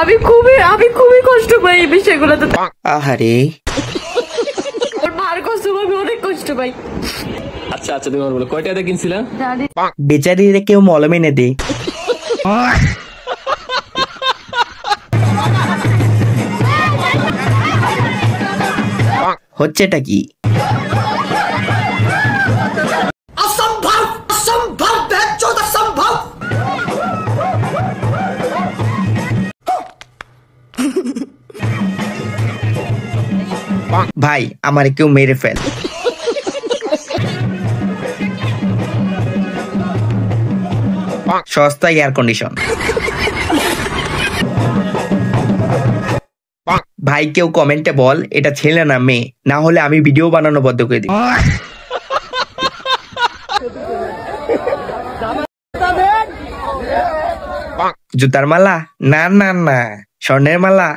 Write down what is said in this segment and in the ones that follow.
আমি খুবই কষ্ট পাই এই বিষয়গুলোতে। আহারে মার কষ্ট পাই, অনেক কষ্ট পাই। আচ্ছা আচ্ছা তুমি বলো কয় টাকা কিনছিলা? বেচারিরে কেউ মলম এনে দে। হচ্ছেটা কি? असंभव असंभव बेचौद असंभव। ভাই আমার কেউ মেরে ফেল। সস্তা এয়ার কন্ডিশন। ভাই কেউ কমেন্টে বল এটা ছেলে না মেয়ে, না হলে আমি ভিডিও বানানো বন্ধ করে দিই। জুতার মালা? না না না, স্বর্ণের মালা।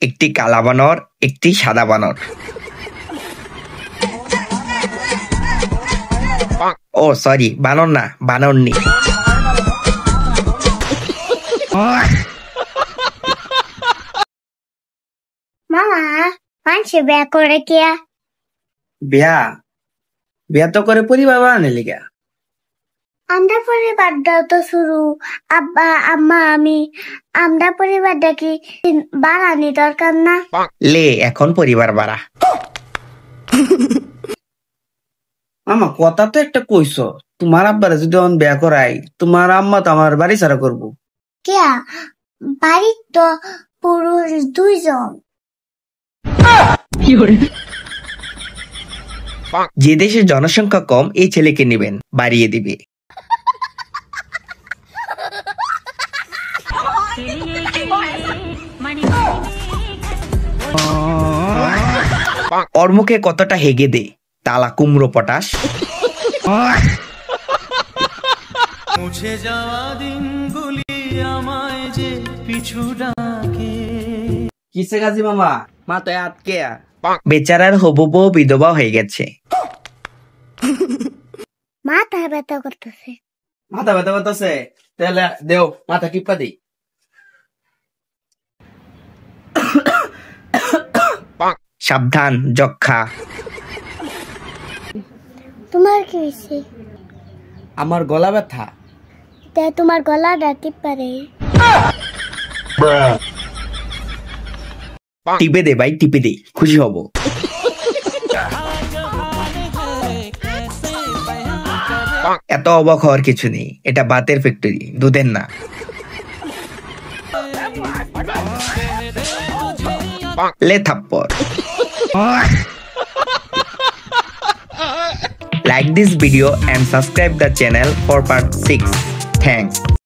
একটি কালা বানর, একটি সাদা বানর। ও সরি, বানর না, বানরনি। মামা মানুষে বিয়া করে কিয়া? বিয়া বিয়া তো করে পরিবার বানানে লিগা। আমরা পরিবারটাও তো শুরু, আব্বা আম্মা আমি, আমরা পরিবারটা কি বাড়ানি দরকার না? লে এখন পরিবার বাড়া। মামা কথা তো একটা কইছো, তোমার আব্বারে যদি অন বিয়া করাই তোমার আম্মা তো আমার বাড়ি ছাড়া করবো। কিয়া বাড়ির তো পুরুষ 2 জন। যে দেশের জনসংখ্যা কম এই ছেলেকে নেবেন, বাড়িয়ে দিবে। ওর মুখে কতটা হেগে দে, তালা কুমড়ো পটাশ। মুছে যাওয়া দিনগুলি আমায় যে পিছু ডাকে। কিসে গাজি মামা? মাথায় আটকে বেচারার হবু বউ বিধবা হয়ে গেছে। মাথা ব্যথা করতেছে। মাথা ব্যথা করতেছে? তাহলে দেও মাথা টিপা দিই। সাবধান যক্ষা। তোমার কি হয়েছে? আমার গলা ব্যথা। তোমার গলাটা টিপারে। টিপে দে ভাই, টিপে দে, খুশি হব। এত অবাক হওয়ার কিছু নেই, এটা বাতের ফ্যাক্টরি, দুধের না। ले थप्पड़। Like this video and subscribe the channel for part 6. Thanks.